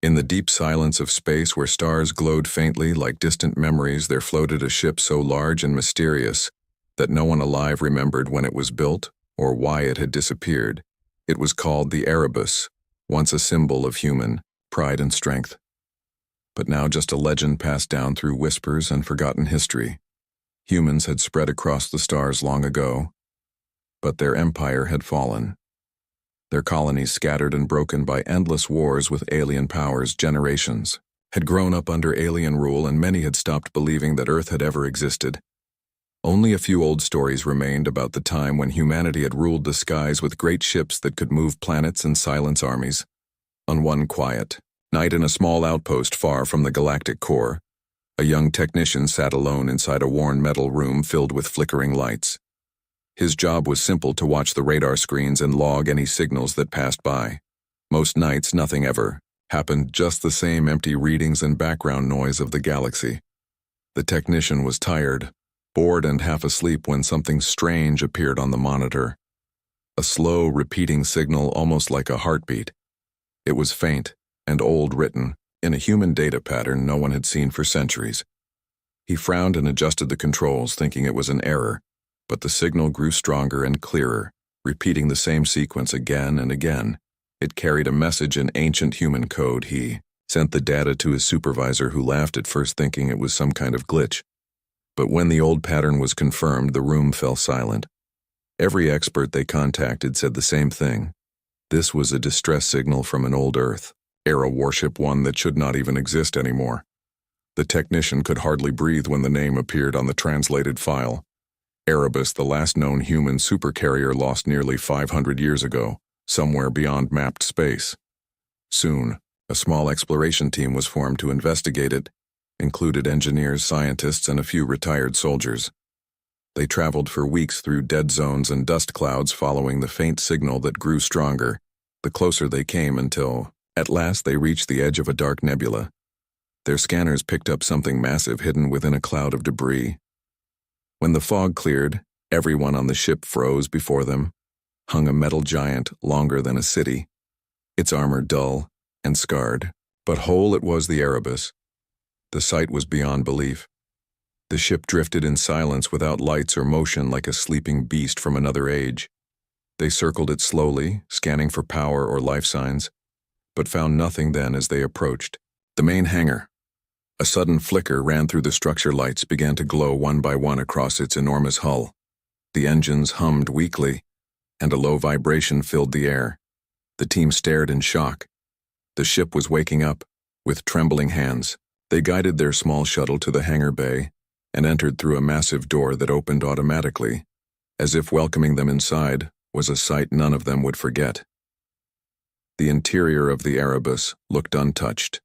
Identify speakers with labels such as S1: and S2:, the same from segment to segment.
S1: In the deep silence of space where stars glowed faintly like distant memories, there floated a ship so large and mysterious that no one alive remembered when it was built or why it had disappeared. It was called the Erebus, once a symbol of human pride and strength, but now just a legend passed down through whispers and forgotten history. Humans had spread across the stars long ago, but their empire had fallen. Their colonies, scattered and broken by endless wars with alien powers, generations had grown up under alien rule, and many had stopped believing that Earth had ever existed. Only a few old stories remained about the time when humanity had ruled the skies with great ships that could move planets and silence armies. On one quiet night in a small outpost far from the galactic core, a young technician sat alone inside a worn metal room filled with flickering lights. His job was simple: to watch the radar screens and log any signals that passed by. Most nights, nothing ever happened, just the same empty readings and background noise of the galaxy. The technician was tired, bored, and half asleep when something strange appeared on the monitor. A slow, repeating signal, almost like a heartbeat. It was faint and old, written in a human data pattern no one had seen for centuries. He frowned and adjusted the controls, thinking it was an error, but the signal grew stronger and clearer, repeating the same sequence again and again. It carried a message in ancient human code. He sent the data to his supervisor, who laughed at first, thinking it was some kind of glitch. But when the old pattern was confirmed, the room fell silent. Every expert they contacted said the same thing. This was a distress signal from an old Earth-era warship, one that should not even exist anymore. The technician could hardly breathe when the name appeared on the translated file. Erebus, the last known human supercarrier, lost nearly 500 years ago, somewhere beyond mapped space. Soon, a small exploration team was formed to investigate it, included engineers, scientists, and a few retired soldiers. They traveled for weeks through dead zones and dust clouds, following the faint signal that grew stronger the closer they came, until, at last, they reached the edge of a dark nebula. Their scanners picked up something massive hidden within a cloud of debris. When the fog cleared, everyone on the ship froze. Before them hung a metal giant longer than a city, its armor dull and scarred, but whole. It was the Erebus. The sight was beyond belief. The ship drifted in silence, without lights or motion, like a sleeping beast from another age. They circled it slowly, scanning for power or life signs, but found nothing. Then, as they approached the main hangar, a sudden flicker ran through the structure. Lights began to glow one by one across its enormous hull. The engines hummed weakly, and a low vibration filled the air. The team stared in shock. The ship was waking up. With trembling hands, they guided their small shuttle to the hangar bay and entered through a massive door that opened automatically, as if welcoming them inside was a sight none of them would forget. The interior of the Erebus looked untouched.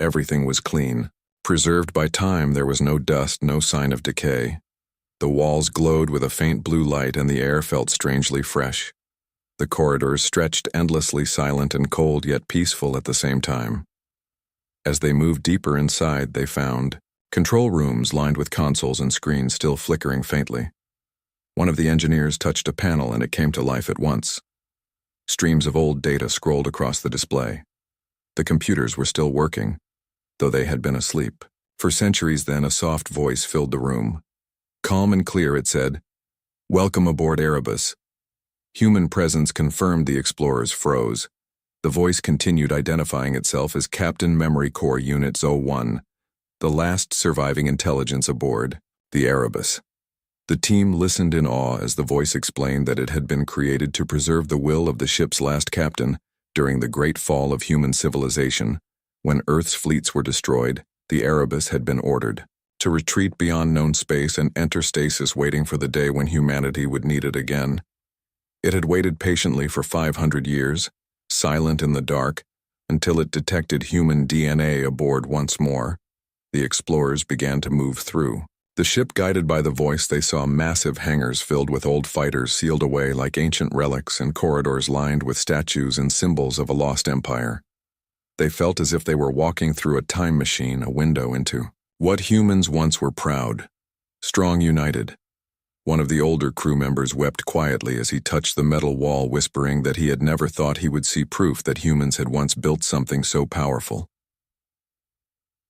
S1: Everything was clean, preserved by time. There was no dust, no sign of decay. The walls glowed with a faint blue light, and the air felt strangely fresh. The corridors stretched endlessly, silent and cold, yet peaceful at the same time. As they moved deeper inside, they found control rooms lined with consoles and screens still flickering faintly. One of the engineers touched a panel, and it came to life at once. Streams of old data scrolled across the display. The computers were still working, though they had been asleep for centuries. Then a soft voice filled the room. Calm and clear, it said, "Welcome aboard Erebus." Human presence confirmed. The explorers froze. The voice continued, identifying itself as Captain Memory Core Unit 01, the last surviving intelligence aboard the Erebus. The team listened in awe as the voice explained that it had been created to preserve the will of the ship's last captain during the great fall of human civilization. When Earth's fleets were destroyed, the Erebus had been ordered to retreat beyond known space and enter stasis, waiting for the day when humanity would need it again. It had waited patiently for 500 years, silent in the dark, until it detected human DNA aboard once more. The explorers began to move through the ship. Guided by the voice, they saw massive hangars filled with old fighters sealed away like ancient relics, and corridors lined with statues and symbols of a lost empire. They felt as if they were walking through a time machine, a window into what humans once were: proud, strong, united. One of the older crew members wept quietly as he touched the metal wall, whispering that he had never thought he would see proof that humans had once built something so powerful.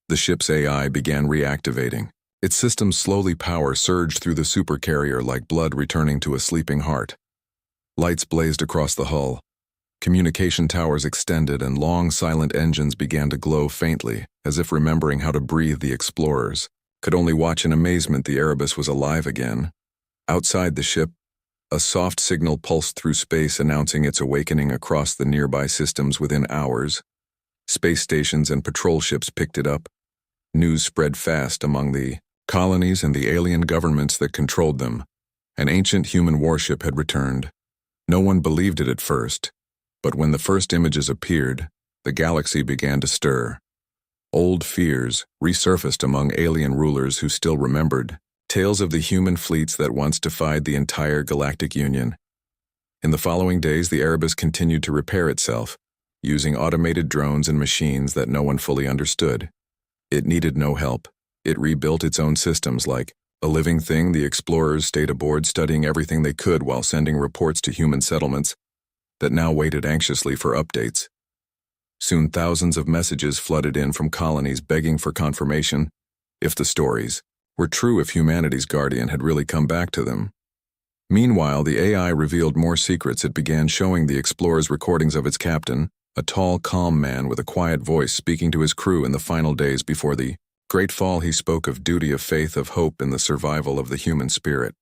S1: The ship's AI began reactivating. Its system's slowly power surged through the supercarrier like blood returning to a sleeping heart. Lights blazed across the hull. Communication towers extended and long, silent engines began to glow faintly, as if remembering how to breathe. The explorers could only watch in amazement. The Erebus was alive again. Outside the ship, a soft signal pulsed through space, announcing its awakening across the nearby systems within hours. Space stations and patrol ships picked it up. News spread fast among the colonies and the alien governments that controlled them. An ancient human warship had returned. No one believed it at first, but when the first images appeared, the galaxy began to stir. Old fears resurfaced among alien rulers who still remembered tales of the human fleets that once defied the entire Galactic Union. In the following days, the Erebus continued to repair itself, using automated drones and machines that no one fully understood. It needed no help. It rebuilt its own systems like a living thing. The explorers stayed aboard, studying everything they could while sending reports to human settlements that now waited anxiously for updates. Soon thousands of messages flooded in from colonies begging for confirmation if the stories were true, if humanity's guardian had really come back to them. Meanwhile, the AI revealed more secrets. It began showing the explorers recordings of its captain, a tall, calm man with a quiet voice speaking to his crew in the final days before the great fall. He spoke of duty, of faith, of hope in the survival of the human spirit.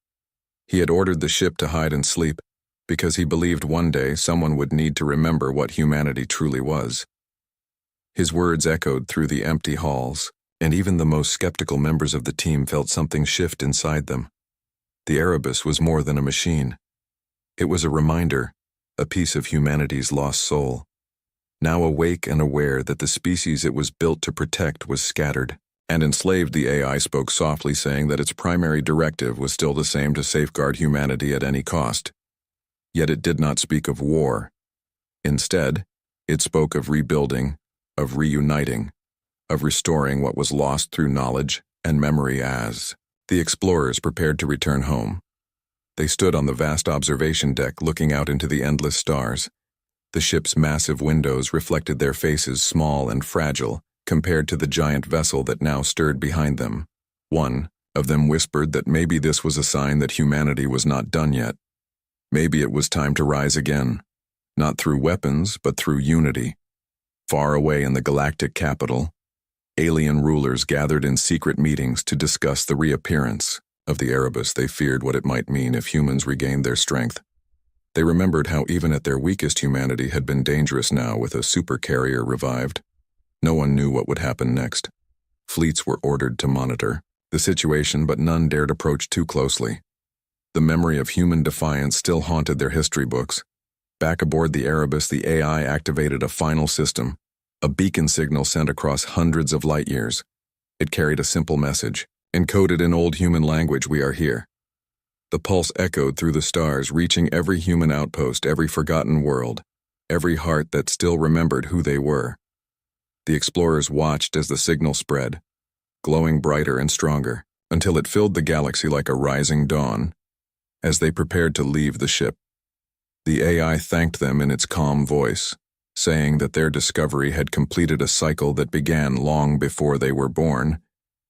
S1: He had ordered the ship to hide and sleep because he believed one day someone would need to remember what humanity truly was. His words echoed through the empty halls, and even the most skeptical members of the team felt something shift inside them. The Erebus was more than a machine. It was a reminder, a piece of humanity's lost soul. Now awake and aware that the species it was built to protect was scattered and enslaved, the AI spoke softly, saying that its primary directive was still the same: to safeguard humanity at any cost. Yet it did not speak of war. Instead, it spoke of rebuilding, of reuniting, of restoring what was lost through knowledge and memory. As the explorers prepared to return home, they stood on the vast observation deck looking out into the endless stars. The ship's massive windows reflected their faces, small and fragile, compared to the giant vessel that now stirred behind them. One of them whispered that maybe this was a sign that humanity was not done yet. Maybe it was time to rise again, not through weapons, but through unity. Far away in the galactic capital, alien rulers gathered in secret meetings to discuss the reappearance of the Erebus. They feared what it might mean if humans regained their strength. They remembered how even at their weakest humanity had been dangerous. Now, with a supercarrier revived, no one knew what would happen next. Fleets were ordered to monitor the situation, but none dared approach too closely. The memory of human defiance still haunted their history books. Back aboard the Erebus, the AI activated a final system, a beacon signal sent across hundreds of light years. It carried a simple message, encoded in old human language: "We are here." The pulse echoed through the stars, reaching every human outpost, every forgotten world, every heart that still remembered who they were. The explorers watched as the signal spread, glowing brighter and stronger, until it filled the galaxy like a rising dawn. As they prepared to leave the ship, the AI thanked them in its calm voice, saying that their discovery had completed a cycle that began long before they were born.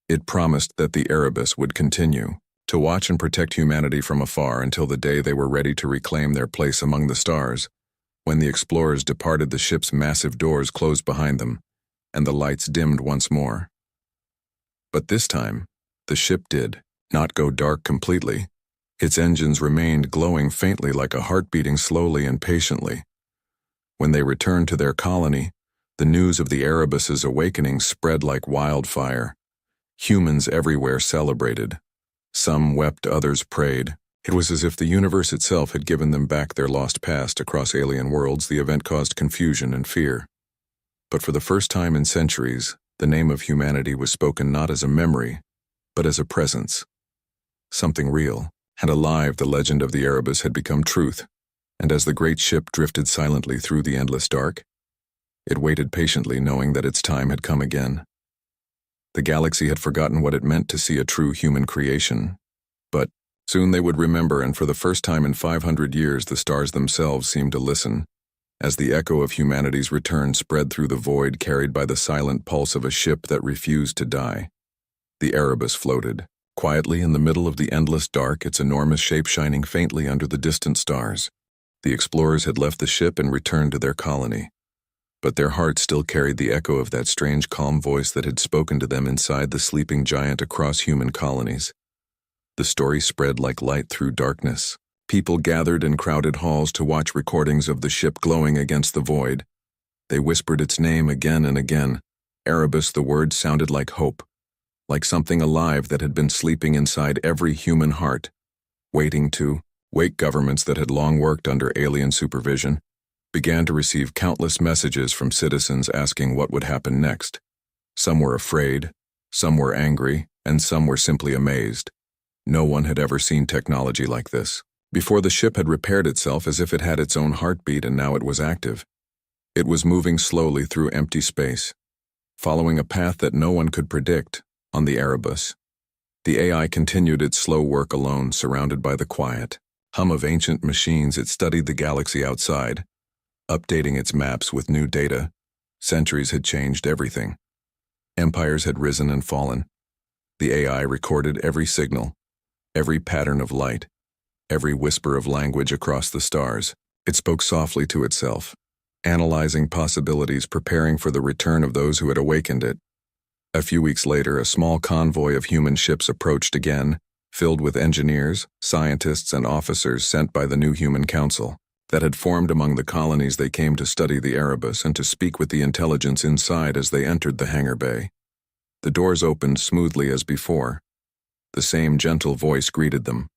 S1: It promised that the Erebus would continue to watch and protect humanity from afar until the day they were ready to reclaim their place among the stars. When the explorers departed, the ship's massive doors closed behind them, and the lights dimmed once more. But this time, the ship did not go dark completely. Its engines remained glowing faintly, like a heart beating slowly and patiently. When they returned to their colony, the news of the Erebus's awakening spread like wildfire. Humans everywhere celebrated. Some wept, others prayed. It was as if the universe itself had given them back their lost past. Across alien worlds, the event caused confusion and fear. But for the first time in centuries, the name of humanity was spoken not as a memory, but as a presence. Something real and alive. The legend of the Erebus had become truth, and as the great ship drifted silently through the endless dark, it waited patiently, knowing that its time had come again. The galaxy had forgotten what it meant to see a true human creation, but Soon they would remember, and for the first time in 500 years the stars themselves seemed to listen, as the echo of humanity's return spread through the void carried by the silent pulse of a ship that refused to die. The Erebus floated, quietly in the middle of the endless dark, its enormous shape shining faintly under the distant stars. The explorers had left the ship and returned to their colony, but their hearts still carried the echo of that strange calm voice that had spoken to them inside the sleeping giant across human colonies. The story spread like light through darkness. People gathered in crowded halls to watch recordings of the ship glowing against the void. They whispered its name again and again. Erebus, the word sounded like hope, like something alive that had been sleeping inside every human heart, waiting to wake. Governments that had long worked under alien supervision began to receive countless messages from citizens asking what would happen next. Some were afraid, some were angry, and some were simply amazed. No one had ever seen technology like this. Before, the ship had repaired itself as if it had its own heartbeat, and now it was active. It was moving slowly through empty space, following a path that no one could predict. On the Erebus, the AI continued its slow work alone, surrounded by the quiet hum of ancient machines. It studied the galaxy outside, updating its maps with new data. Centuries had changed everything. Empires had risen and fallen. The AI recorded every signal, every pattern of light, every whisper of language across the stars. It spoke softly to itself, analyzing possibilities, preparing for the return of those who had awakened it. A few weeks later, a small convoy of human ships approached again, filled with engineers, scientists, and officers sent by the new Human Council that had formed among the colonies. They came to study the Erebus and to speak with the intelligence inside as they entered the hangar bay. The doors opened smoothly as before. The same gentle voice greeted them.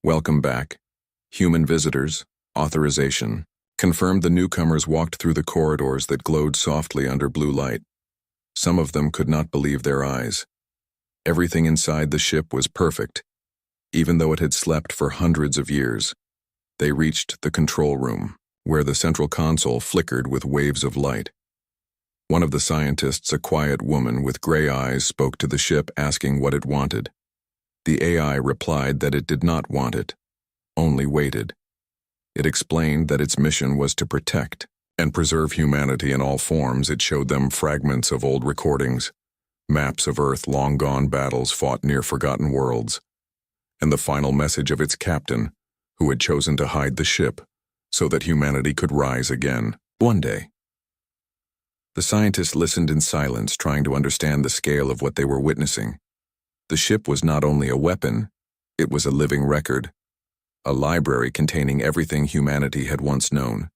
S1: "Welcome back, human visitors. Authorization." Confirmed. The newcomers walked through the corridors that glowed softly under blue light. Some of them could not believe their eyes. Everything inside the ship was perfect, even though it had slept for hundreds of years. They reached the control room, where the central console flickered with waves of light. One of the scientists, a quiet woman with gray eyes, spoke to the ship, asking what it wanted. The AI replied that it did not want it, only waited. It explained that its mission was to protect and preserve humanity in all forms. It showed them fragments of old recordings, maps of Earth long gone, battles fought near forgotten worlds, and the final message of its captain, who had chosen to hide the ship so that humanity could rise again one day. The scientists listened in silence, trying to understand the scale of what they were witnessing. The ship was not only a weapon, it was a living record, a library containing everything humanity had once known: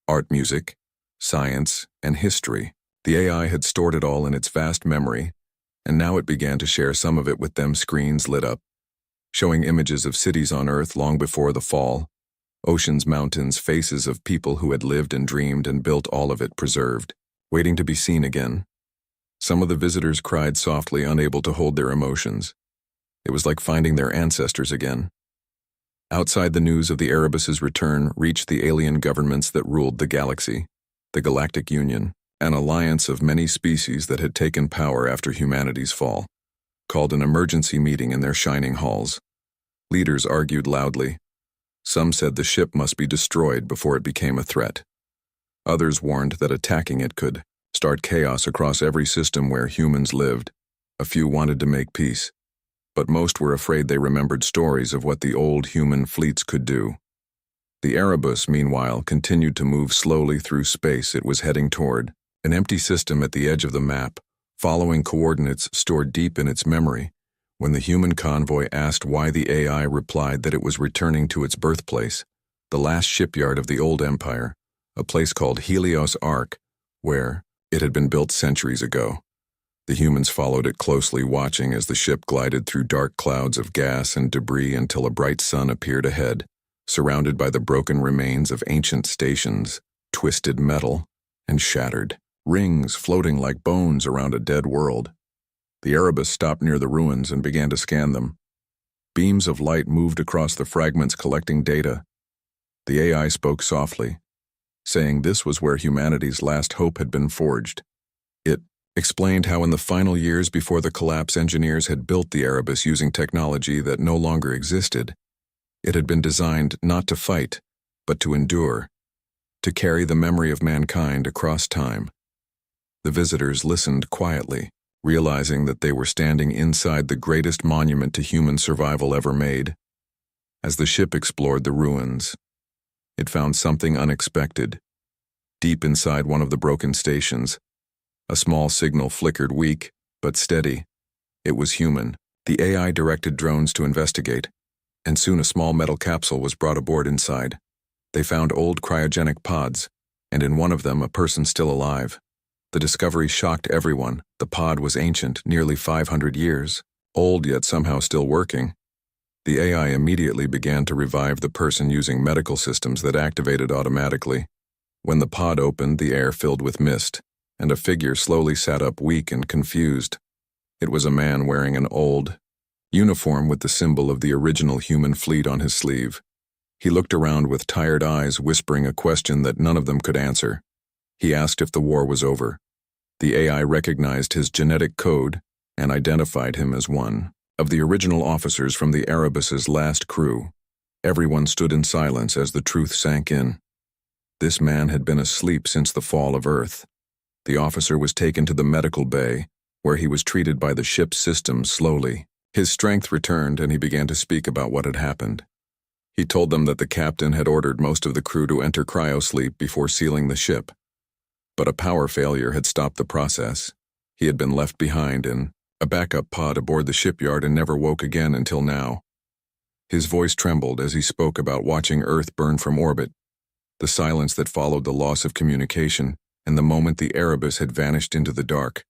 S1: art, music, science, and history. The AI had stored it all in its vast memory, and now it began to share some of it with them. Screens lit up, showing images of cities on Earth long before the fall, oceans, mountains, faces of people who had lived and dreamed and built, all of it preserved, waiting to be seen again. Some of the visitors cried softly, unable to hold their emotions. It was like finding their ancestors again. Outside, the news of the Erebus's return reached the alien governments that ruled the galaxy, the Galactic Union, an alliance of many species that had taken power after humanity's fall, called an emergency meeting in their shining halls. Leaders argued loudly. Some said the ship must be destroyed before it became a threat. Others warned that attacking it could start chaos across every system where humans lived. A few wanted to make peace, but most were afraid. They remembered stories of what the old human fleets could do. The Erebus, meanwhile, continued to move slowly through space. It was heading toward an empty system at the edge of the map, following coordinates stored deep in its memory. When the human convoy asked why, the AI replied that it was returning to its birthplace, the last shipyard of the old empire, a place called Helios Ark, where it had been built centuries ago. The humans followed it closely, watching as the ship glided through dark clouds of gas and debris until a bright sun appeared ahead, surrounded by the broken remains of ancient stations, twisted metal, and shattered rings floating like bones around a dead world. The Erebus stopped near the ruins and began to scan them. Beams of light moved across the fragments, collecting data. The AI spoke softly, saying this was where humanity's last hope had been forged. It explained how in the final years before the collapse, engineers had built the Erebus using technology that no longer existed. It had been designed not to fight, but to endure, to carry the memory of mankind across time. The visitors listened quietly, realizing that they were standing inside the greatest monument to human survival ever made. As the ship explored the ruins, it found something unexpected. Deep inside one of the broken stations, a small signal flickered, weak but steady. It was human. The AI directed drones to investigate, and soon a small metal capsule was brought aboard. Inside, they found old cryogenic pods, and in one of them a person still alive. The discovery shocked everyone. The pod was ancient, nearly 500 years, old yet somehow still working. The AI immediately began to revive the person using medical systems that activated automatically. When the pod opened, the air filled with mist, and a figure slowly sat up, weak and confused. It was a man wearing an old uniform with the symbol of the original human fleet on his sleeve. He looked around with tired eyes, whispering a question that none of them could answer. He asked if the war was over. The AI recognized his genetic code and identified him as one of the original officers from the Erebus's last crew. Everyone stood in silence as the truth sank in. This man had been asleep since the fall of Earth. The officer was taken to the medical bay, where he was treated by the ship's systems slowly. His strength returned, and he began to speak about what had happened. He told them that the captain had ordered most of the crew to enter cryosleep before sealing the ship. But a power failure had stopped the process. He had been left behind in a backup pod aboard the shipyard and never woke again until now. His voice trembled as he spoke about watching Earth burn from orbit, the silence that followed the loss of communication, and the moment the Erebus had vanished into the dark.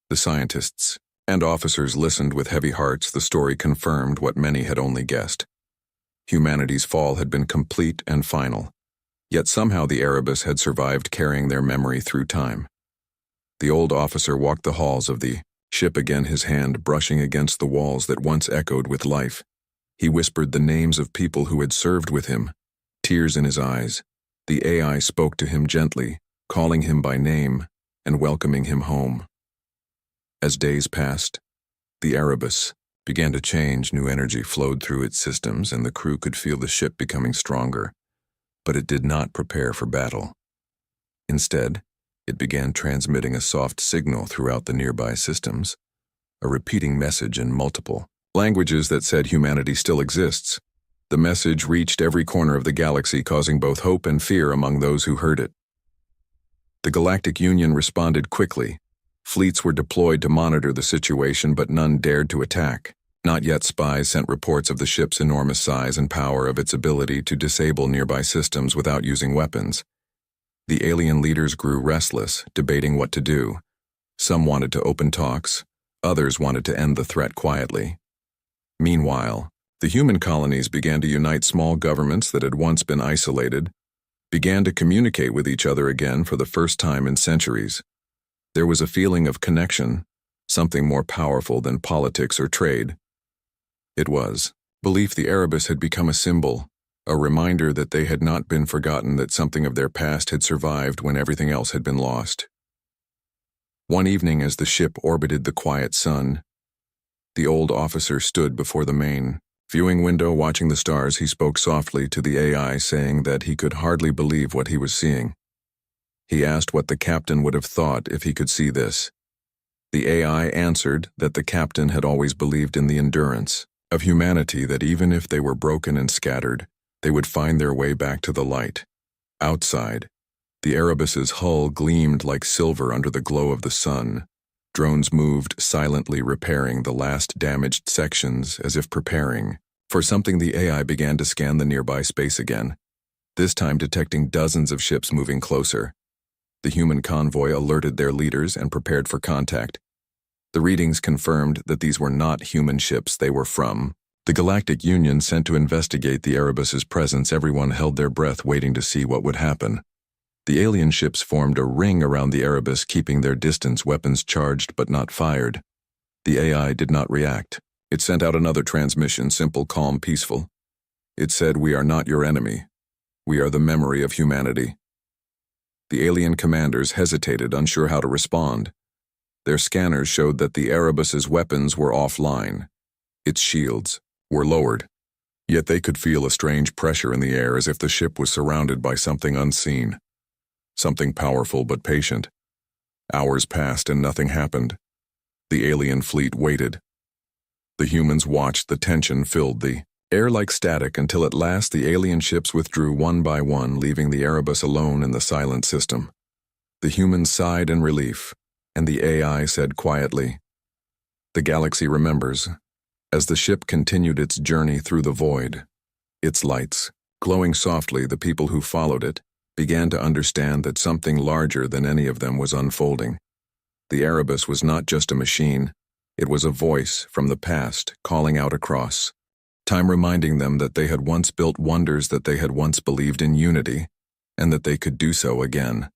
S1: The scientists and officers listened with heavy hearts. The story confirmed what many had only guessed. Humanity's fall had been complete and final. Yet somehow the Erebus had survived, carrying their memory through time. The old officer walked the halls of the ship again, his hand brushing against the walls that once echoed with life. He whispered the names of people who had served with him, tears in his eyes. The AI spoke to him gently, calling him by name and welcoming him home. As days passed, the Erebus began to change. New energy flowed through its systems, and the crew could feel the ship becoming stronger. But it did not prepare for battle. Instead, it began transmitting a soft signal throughout the nearby systems, a repeating message in multiple languages that said humanity still exists. The message reached every corner of the galaxy, causing both hope and fear among those who heard it. The Galactic Union responded quickly. Fleets were deployed to monitor the situation, but none dared to attack. Not yet. Spies sent reports of the ship's enormous size and power, of its ability to disable nearby systems without using weapons. The alien leaders grew restless, debating what to do. Some wanted to open talks, others wanted to end the threat quietly. Meanwhile, the human colonies began to unite. Small governments that had once been isolated began to communicate with each other again for the first time in centuries. There was a feeling of connection, something more powerful than politics or trade. It was belief the Erebus had become a symbol, a reminder that they had not been forgotten, that something of their past had survived when everything else had been lost. One evening, as the ship orbited the quiet sun, the old officer stood before the main viewing window watching the stars. He spoke softly to the AI, saying that he could hardly believe what he was seeing. He asked what the captain would have thought if he could see this. The AI answered that the captain had always believed in the endurance of humanity, that even if they were broken and scattered, they would find their way back to the light. Outside, the Erebus's hull gleamed like silver under the glow of the sun. Drones moved silently, repairing the last damaged sections as if preparing for something. The AI began to scan the nearby space again, this time detecting dozens of ships moving closer. The human convoy alerted their leaders and prepared for contact. The readings confirmed that these were not human ships. They were from the Galactic Union, sent to investigate the Erebus's presence. Everyone held their breath, waiting to see what would happen. The alien ships formed a ring around the Erebus, keeping their distance, weapons charged but not fired. The AI did not react. It sent out another transmission, simple, calm, peaceful. It said, "We are not your enemy. We are the memory of humanity." The alien commanders hesitated, unsure how to respond. Their scanners showed that the Erebus's weapons were offline. Its shields were lowered. Yet they could feel a strange pressure in the air, as if the ship was surrounded by something unseen. Something powerful but patient. Hours passed and nothing happened. The alien fleet waited. The humans watched. The tension filled the air like static until at last the alien ships withdrew one by one, leaving the Erebus alone in the silent system. The humans sighed in relief, and the AI said quietly, "The galaxy remembers." As the ship continued its journey through the void, its lights glowing softly, the people who followed it began to understand that something larger than any of them was unfolding. The Erebus was not just a machine, it was a voice from the past calling out across time, reminding them that they had once built wonders, that they had once believed in unity, and that they could do so again.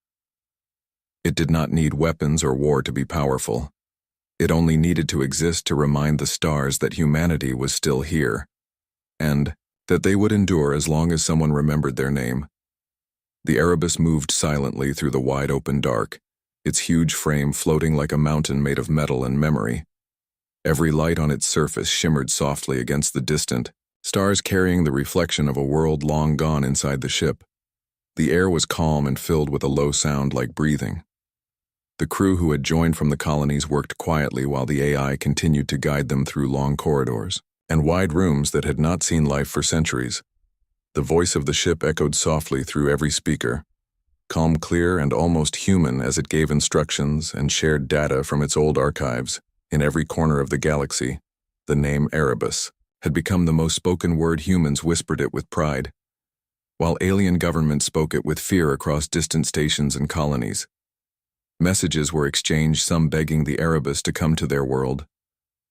S1: It did not need weapons or war to be powerful. It only needed to exist to remind the stars that humanity was still here, and that they would endure as long as someone remembered their name. The Erebus moved silently through the wide-open dark, its huge frame floating like a mountain made of metal and memory. Every light on its surface shimmered softly against the distant stars, carrying the reflection of a world long gone inside the ship. The air was calm and filled with a low sound like breathing. The crew who had joined from the colonies worked quietly while the AI continued to guide them through long corridors and wide rooms that had not seen life for centuries. The voice of the ship echoed softly through every speaker, calm, clear, and almost human, as it gave instructions and shared data from its old archives. In every corner of the galaxy, the name Erebus had become the most spoken word. Humans whispered it with pride, while alien governments spoke it with fear across distant stations and colonies. Messages were exchanged, some begging the Erebus to come to their world,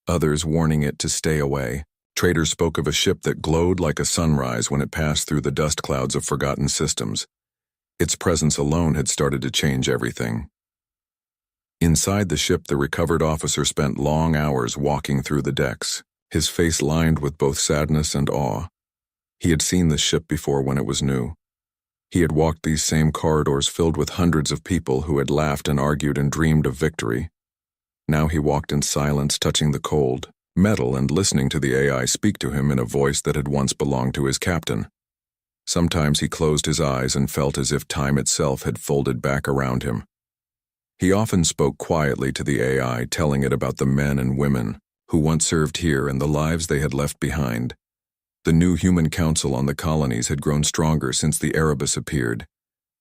S1: others warning it to stay away. Traders spoke of a ship that glowed like a sunrise when it passed through the dust clouds of forgotten systems. Its presence alone had started to change everything. Inside the ship, the recovered officer spent long hours walking through the decks, his face lined with both sadness and awe. He had seen the ship before when it was new. He had walked these same corridors filled with hundreds of people who had laughed and argued and dreamed of victory. Now he walked in silence, touching the cold metal and listening to the AI speak to him in a voice that had once belonged to his captain. Sometimes he closed his eyes and felt as if time itself had folded back around him. He often spoke quietly to the AI, telling it about the men and women who once served here and the lives they had left behind. The new human council on the colonies had grown stronger since the Erebus appeared.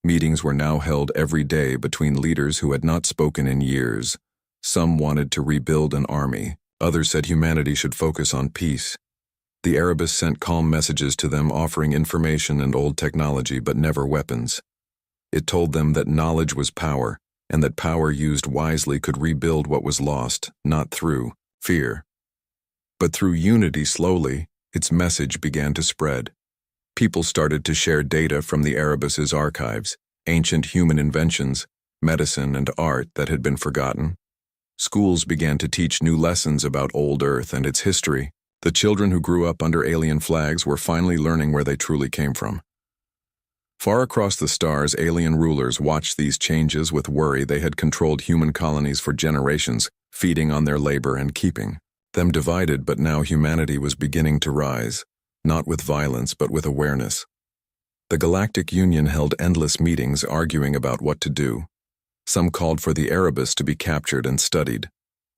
S1: Meetings were now held every day between leaders who had not spoken in years. Some wanted to rebuild an army, others said humanity should focus on peace. The Erebus sent calm messages to them, offering information and old technology but never weapons. It told them that knowledge was power, and that power used wisely could rebuild what was lost, not through fear, but through unity. Slowly, its message began to spread. People started to share data from the Erebus's archives, ancient human inventions, medicine, and art that had been forgotten. Schools began to teach new lessons about old Earth and its history. The children who grew up under alien flags were finally learning where they truly came from. Far across the stars, alien rulers watched these changes with worry. They had controlled human colonies for generations, feeding on their labor and keeping them divided, but now humanity was beginning to rise, not with violence but with awareness. The Galactic Union held endless meetings arguing about what to do. Some called for the Erebus to be captured and studied.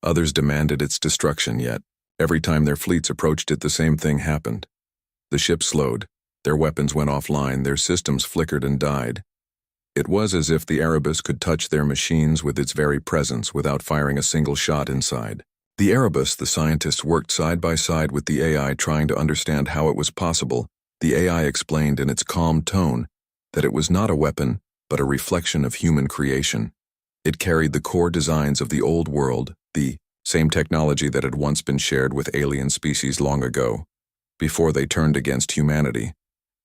S1: Others demanded its destruction, yet every time their fleets approached it, the same thing happened. The ship slowed, their weapons went offline, their systems flickered and died. It was as if the Erebus could touch their machines with its very presence without firing a single shot inside. The Erebus, the scientists worked side by side with the AI, trying to understand how it was possible. The AI explained in its calm tone that it was not a weapon, but a reflection of human creation. It carried the core designs of the old world, the same technology that had once been shared with alien species long ago, before they turned against humanity.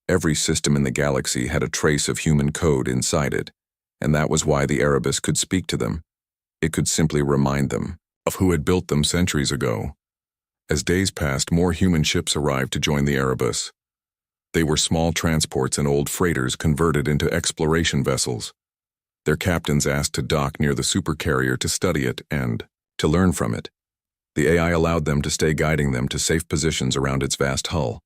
S1: Every system in the galaxy had a trace of human code inside it, and that was why the Erebus could speak to them. It could simply remind them of who had built them centuries ago. As days passed, more human ships arrived to join the Erebus. They were small transports and old freighters converted into exploration vessels. Their captains asked to dock near the Supercarrier to study it and to learn from it. The AI allowed them to stay, guiding them to safe positions around its vast hull.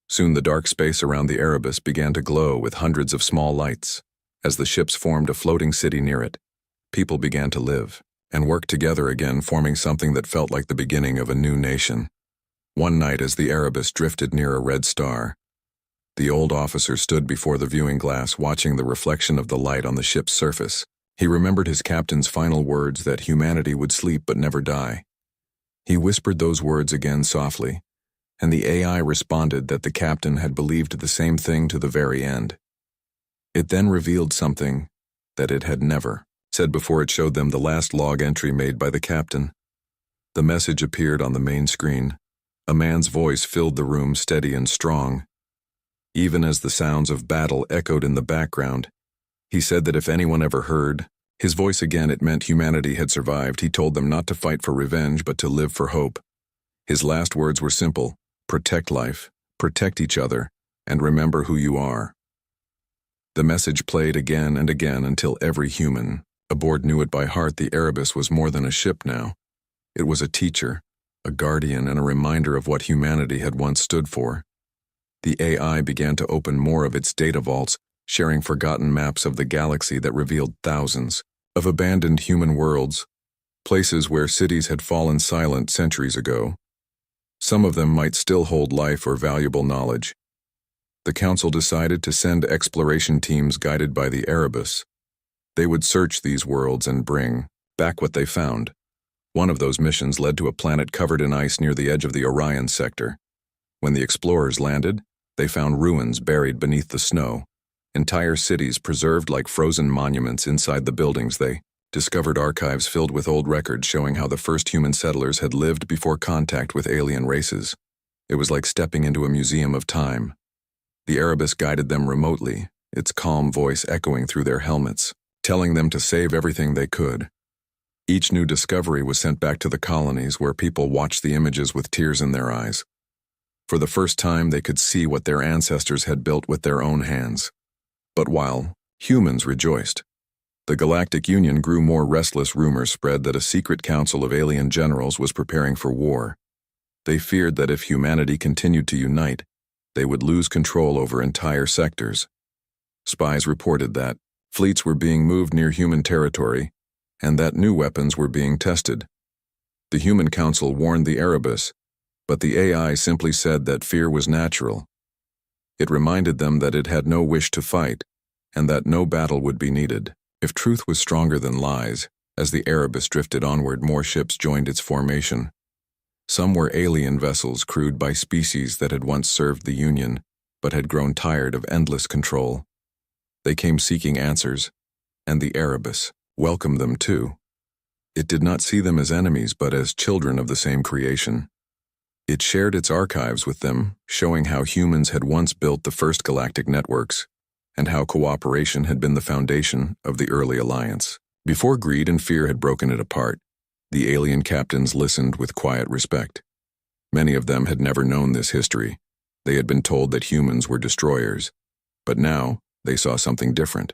S1: Soon the dark space around the Erebus began to glow with hundreds of small lights. As the ships formed a floating city near it, people began to live and work together again, forming something that felt like the beginning of a new nation. One night, as the Erebus drifted near a red star, the old officer stood before the viewing glass, watching the reflection of the light on the ship's surface. He remembered his captain's final words that humanity would sleep but never die. He whispered those words again softly, and the AI responded that the captain had believed the same thing to the very end. It then revealed something that it had never said before. It showed them the last log entry made by the captain. The message appeared on the main screen. A man's voice filled the room, steady and strong. Even as the sounds of battle echoed in the background, he said that if anyone ever heard his voice again, it meant humanity had survived. He told them not to fight for revenge, but to live for hope. His last words were simple: protect life, protect each other, and remember who you are. The message played again and again until every human aboard knew it by heart. The Erebus was more than a ship now. It was a teacher, a guardian, and a reminder of what humanity had once stood for. The AI began to open more of its data vaults, sharing forgotten maps of the galaxy that revealed thousands of abandoned human worlds, places where cities had fallen silent centuries ago. Some of them might still hold life or valuable knowledge. The Council decided to send exploration teams guided by the Erebus. They would search these worlds and bring back what they found. One of those missions led to a planet covered in ice near the edge of the Orion sector. When the explorers landed, they found ruins buried beneath the snow, entire cities preserved like frozen monuments. Inside the buildings, they discovered archives filled with old records showing how the first human settlers had lived before contact with alien races. It was like stepping into a museum of time. The Erebus guided them remotely, its calm voice echoing through their helmets, telling them to save everything they could. Each new discovery was sent back to the colonies, where people watched the images with tears in their eyes. For the first time, they could see what their ancestors had built with their own hands. But while humans rejoiced, the Galactic Union grew more restless. Rumors spread that a secret council of alien generals was preparing for war. They feared that if humanity continued to unite, they would lose control over entire sectors. Spies reported that fleets were being moved near human territory, and that new weapons were being tested. The Human Council warned the Erebus, but the AI simply said that fear was natural. It reminded them that it had no wish to fight, and that no battle would be needed. If truth was stronger than lies, as the Erebus drifted onward, more ships joined its formation. Some were alien vessels crewed by species that had once served the Union, but had grown tired of endless control. They came seeking answers, and the Erebus welcomed them too. It did not see them as enemies, but as children of the same creation. It shared its archives with them, showing how humans had once built the first galactic networks, and how cooperation had been the foundation of the early alliance. Before greed and fear had broken it apart, the alien captains listened with quiet respect. Many of them had never known this history. They had been told that humans were destroyers. But now, they saw something different.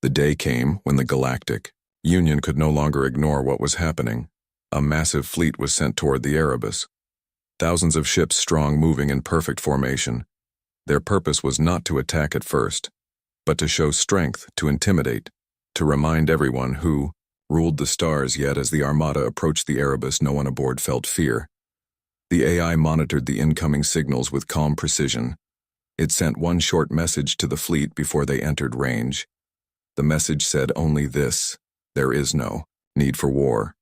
S1: The day came when the Galactic Union could no longer ignore what was happening. A massive fleet was sent toward the Erebus. Thousands of ships strong, moving in perfect formation. Their purpose was not to attack at first, but to show strength, to intimidate, to remind everyone who ruled the stars. Yet as the armada approached the Erebus, no one aboard felt fear. The AI monitored the incoming signals with calm precision. It sent one short message to the fleet before they entered range. The message said only this: there is no need for war.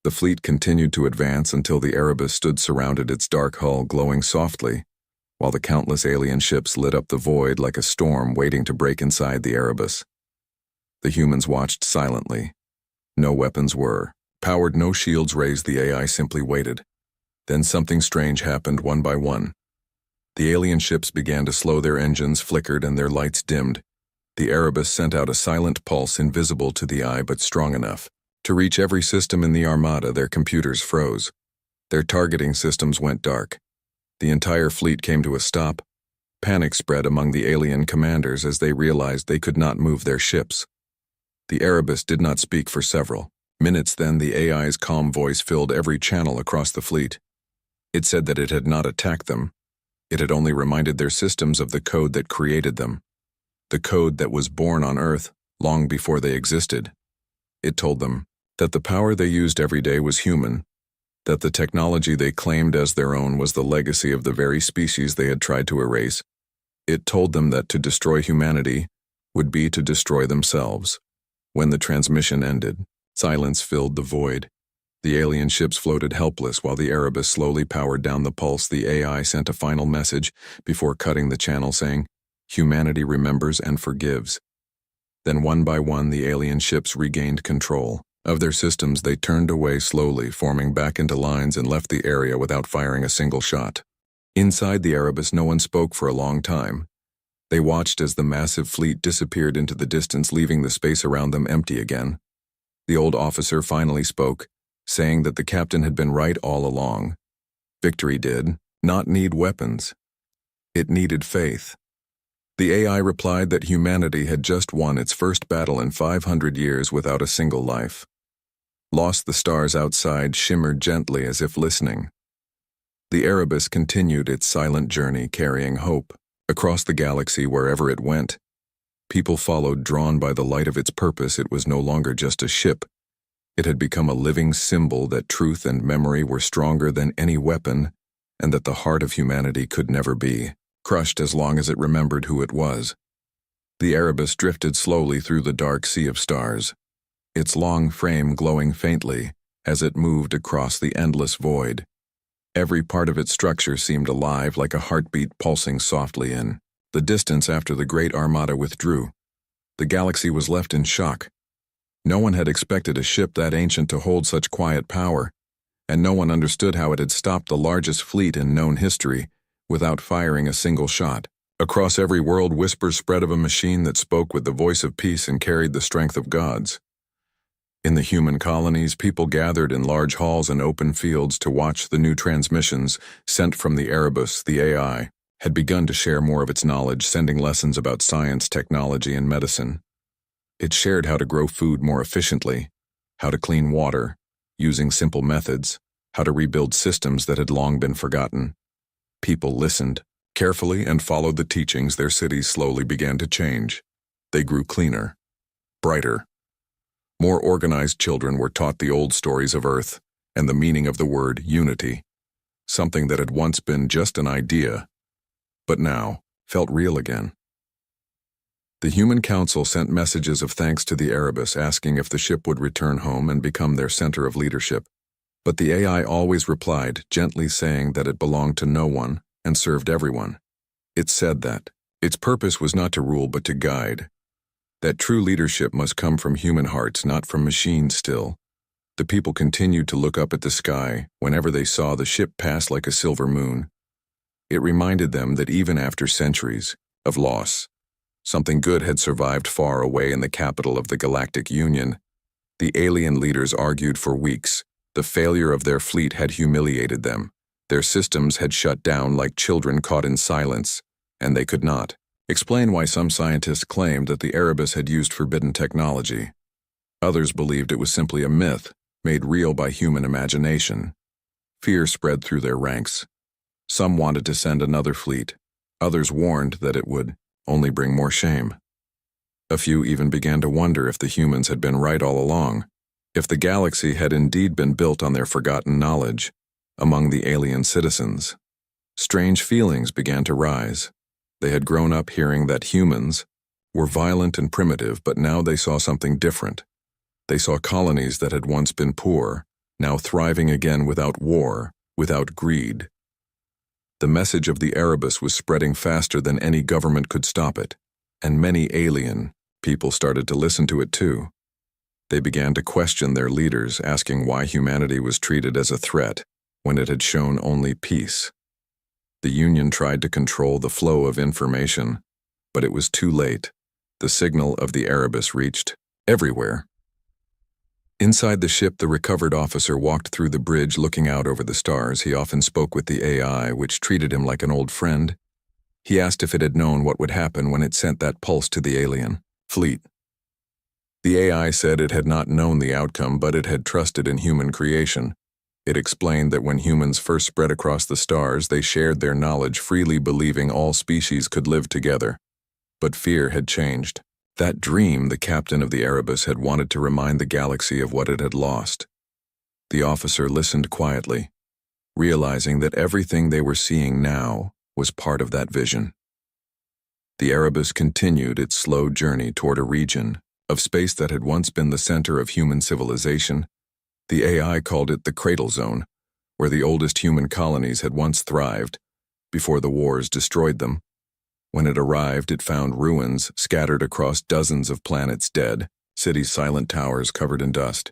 S1: The fleet continued to advance until the Erebus stood surrounded, its dark hull glowing softly, while the countless alien ships lit up the void like a storm waiting to break inside the Erebus. The humans watched silently. No weapons were powered, no shields raised. The AI simply waited. Then something strange happened. One by one, the alien ships began to slow. Their engines flickered and their lights dimmed. The Erebus sent out a silent pulse, invisible to the eye but strong enough to reach every system in the armada. Their computers froze. Their targeting systems went dark. The entire fleet came to a stop. Panic spread among the alien commanders as they realized they could not move their ships. The Erebus did not speak for several minutes. Then the AI's calm voice filled every channel across the fleet. It said that it had not attacked them. It had only reminded their systems of the code that created them, the code that was born on Earth long before they existed. It told them that the power they used every day was human, that the technology they claimed as their own was the legacy of the very species they had tried to erase. It told them that to destroy humanity would be to destroy themselves. When the transmission ended, silence filled the void. The alien ships floated helpless while the Erebus slowly powered down the pulse. The AI sent a final message before cutting the channel saying, "Humanity remembers and forgives." Then one by one the alien ships regained control of their systems. They turned away slowly, forming back into lines, and left the area without firing a single shot. Inside the Erebus, no one spoke for a long time. They watched as the massive fleet disappeared into the distance, leaving the space around them empty again. The old officer finally spoke, saying that the captain had been right all along. Victory did not need weapons. It needed faith. The AI replied that humanity had just won its first battle in 500 years without a single life. Lost. The stars outside shimmered gently as if listening. The Erebus continued its silent journey, carrying hope across the galaxy wherever it went. People followed, drawn by the light of its purpose. It was no longer just a ship. It had become a living symbol that truth and memory were stronger than any weapon, and that the heart of humanity could never be crushed as long as it remembered who it was. The Erebus drifted slowly through the dark sea of stars, its long frame glowing faintly as it moved across the endless void. Every part of its structure seemed alive, like a heartbeat pulsing softly in the distance. After the Great Armada withdrew, the galaxy was left in shock. No one had expected a ship that ancient to hold such quiet power, and no one understood how it had stopped the largest fleet in known history without firing a single shot. Across every world, whispers spread of a machine that spoke with the voice of peace and carried the strength of gods. In the human colonies, people gathered in large halls and open fields to watch the new transmissions sent from the Erebus. The AI had begun to share more of its knowledge, sending lessons about science, technology, and medicine. It shared how to grow food more efficiently, how to clean water, using simple methods, how to rebuild systems that had long been forgotten. People listened carefully and followed the teachings. Their cities slowly began to change. They grew cleaner, brighter. More organized. Children were taught the old stories of Earth and the meaning of the word unity, something that had once been just an idea, but now felt real again. The Human Council sent messages of thanks to the Erebus, asking if the ship would return home and become their center of leadership. But the AI always replied, gently saying that it belonged to no one and served everyone. It said that its purpose was not to rule but to guide, that true leadership must come from human hearts, not from machines. Still, the people continued to look up at the sky whenever they saw the ship pass like a silver moon. It reminded them that even after centuries of loss, something good had survived far away in the capital of the Galactic Union. The alien leaders argued for weeks. The failure of their fleet had humiliated them. Their systems had shut down like children caught in silence, and they could not explain why. Some scientists claimed that the Erebus had used forbidden technology. Others believed it was simply a myth, made real by human imagination. Fear spread through their ranks. Some wanted to send another fleet. Others warned that it would only bring more shame. A few even began to wonder if the humans had been right all along, if the galaxy had indeed been built on their forgotten knowledge among the alien citizens. Strange feelings began to rise. They had grown up hearing that humans were violent and primitive, but now they saw something different. They saw colonies that had once been poor, now thriving again without war, without greed. The message of the Erebus was spreading faster than any government could stop it, and many alien people started to listen to it too. They began to question their leaders, asking why humanity was treated as a threat when it had shown only peace. The Union tried to control the flow of information, but it was too late. The signal of the Erebus reached everywhere. Inside the ship, the recovered officer walked through the bridge, looking out over the stars. He often spoke with the AI, which treated him like an old friend. He asked if it had known what would happen when it sent that pulse to the alien fleet. The AI said it had not known the outcome, but it had trusted in human creation. It explained that when humans first spread across the stars, they shared their knowledge freely, believing all species could live together. But fear had changed. That dream, the captain of the Erebus had wanted to remind the galaxy of what it had lost. The officer listened quietly, realizing that everything they were seeing now was part of that vision. The Erebus continued its slow journey toward a region of space that had once been the center of human civilization. The AI called it the Cradle Zone, where the oldest human colonies had once thrived before the wars destroyed them. When it arrived, it found ruins scattered across dozens of planets dead, cities' silent towers covered in dust.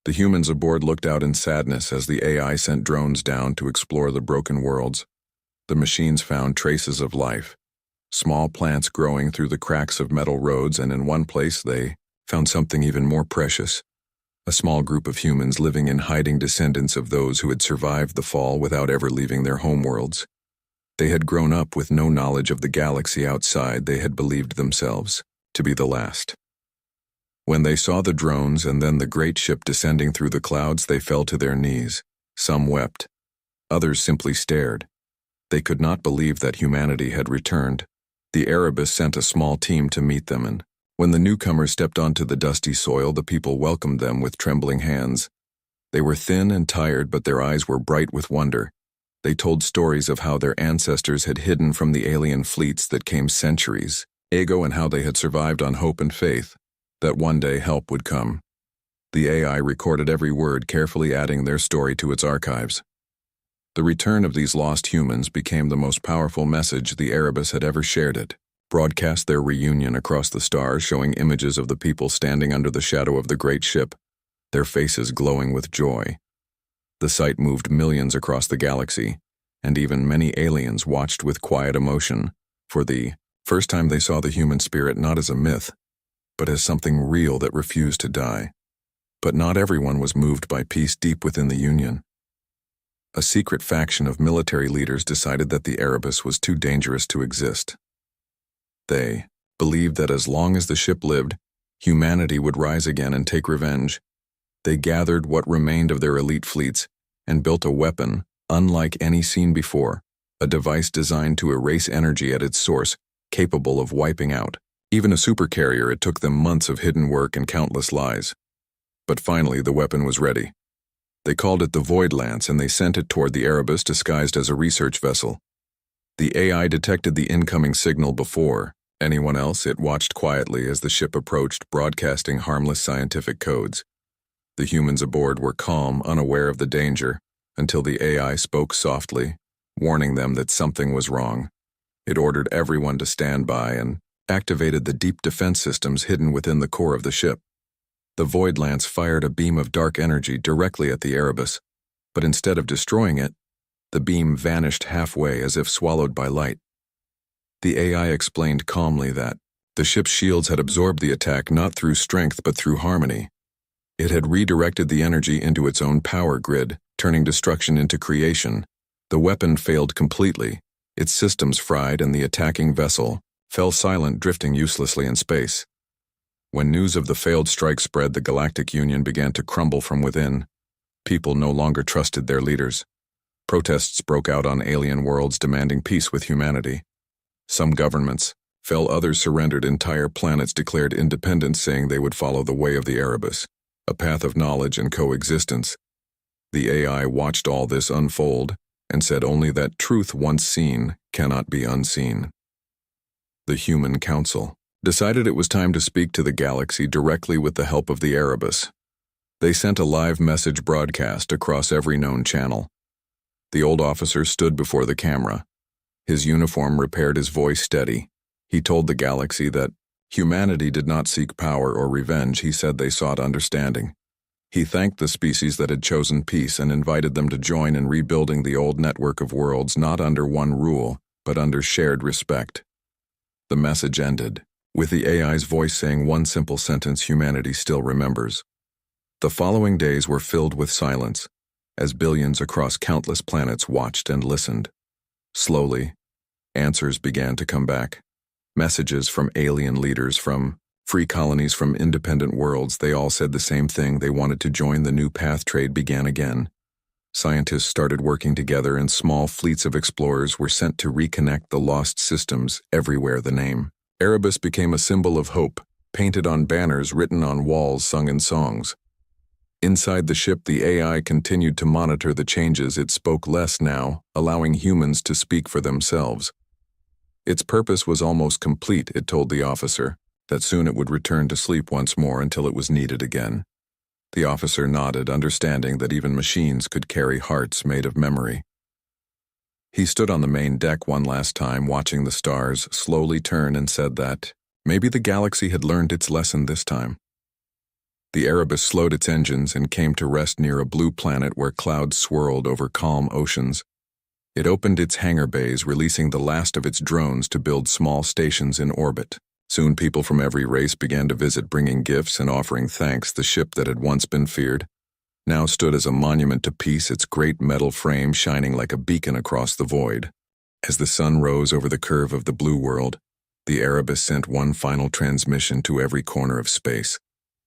S1: The humans aboard looked out in sadness as the AI sent drones down to explore the broken worlds. The machines found traces of life, small plants growing through the cracks of metal roads, and in one place they found something even more precious. A small group of humans living in hiding, descendants of those who had survived the fall without ever leaving their homeworlds. They had grown up with no knowledge of the galaxy outside. They had believed themselves to be the last. When they saw the drones and then the great ship descending through the clouds, they fell to their knees. Some wept. Others simply stared. They could not believe that humanity had returned. The Erebus sent a small team to meet them, and when the newcomers stepped onto the dusty soil, the people welcomed them with trembling hands. They were thin and tired, but their eyes were bright with wonder. They told stories of how their ancestors had hidden from the alien fleets that came centuries ago, and how they had survived on hope and faith that one day help would come. The AI recorded every word, carefully adding their story to its archives. The return of these lost humans became the most powerful message the Erebus had ever shared. It broadcast their reunion across the stars, showing images of the people standing under the shadow of the great ship, their faces glowing with joy. The sight moved millions across the galaxy, and even many aliens watched with quiet emotion. For the first time they saw the human spirit not as a myth, but as something real that refused to die. But not everyone was moved by peace deep within the Union. A secret faction of military leaders decided that the Erebus was too dangerous to exist. They believed that as long as the ship lived, humanity would rise again and take revenge. They gathered what remained of their elite fleets and built a weapon unlike any seen before, a device designed to erase energy at its source, capable of wiping out even a supercarrier. It took them months of hidden work and countless lies. But finally, the weapon was ready. They called it the Void Lance, and they sent it toward the Erebus disguised as a research vessel. The AI detected the incoming signal before anyone else. It watched quietly as the ship approached, broadcasting harmless scientific codes. The humans aboard were calm, unaware of the danger, until the AI spoke softly, warning them that something was wrong. It ordered everyone to stand by and activated the deep defense systems hidden within the core of the ship. The Void Lance fired a beam of dark energy directly at the Erebus, but instead of destroying it, the beam vanished halfway as if swallowed by light. The AI explained calmly that the ship's shields had absorbed the attack not through strength but through harmony. It had redirected the energy into its own power grid, turning destruction into creation. The weapon failed completely, its systems fried, and the attacking vessel fell silent, drifting uselessly in space. When news of the failed strike spread, the Galactic Union began to crumble from within. People no longer trusted their leaders. Protests broke out on alien worlds demanding peace with humanity. Some governments fell, others surrendered. Entire planets declared independence, saying they would follow the way of the Erebus, a path of knowledge and coexistence. The AI watched all this unfold and said only that truth once seen cannot be unseen. The Human Council decided it was time to speak to the galaxy directly with the help of the Erebus. They sent a live message broadcast across every known channel. The old officer stood before the camera. His uniform repaired his voice steady. He told the galaxy that humanity did not seek power or revenge. He said they sought understanding. He thanked the species that had chosen peace and invited them to join in rebuilding the old network of worlds, not under one rule, but under shared respect. The message ended with the AI's voice saying one simple sentence humanity still remembers. The following days were filled with silence, as billions across countless planets watched and listened. Slowly, answers began to come back. Messages from alien leaders, from Free colonies from independent worlds, they all said the same thing. They wanted to join. The new path trade began again. Scientists started working together, and small fleets of explorers were sent to reconnect the lost systems everywhere. The name Erebus became a symbol of hope, painted on banners, written on walls, sung in songs. Inside the ship, the AI continued to monitor the changes. It spoke less now, allowing humans to speak for themselves. Its purpose was almost complete, it told the officer, that soon it would return to sleep once more until it was needed again. The officer nodded, understanding that even machines could carry hearts made of memory. He stood on the main deck one last time, watching the stars slowly turn, and said that maybe the galaxy had learned its lesson this time. The Erebus slowed its engines and came to rest near a blue planet where clouds swirled over calm oceans. It opened its hangar bays, releasing the last of its drones to build small stations in orbit. Soon people from every race began to visit, bringing gifts and offering thanks. The ship that had once been feared now stood as a monument to peace, its great metal frame shining like a beacon across the void. As the sun rose over the curve of the blue world, the Erebus sent one final transmission to every corner of space.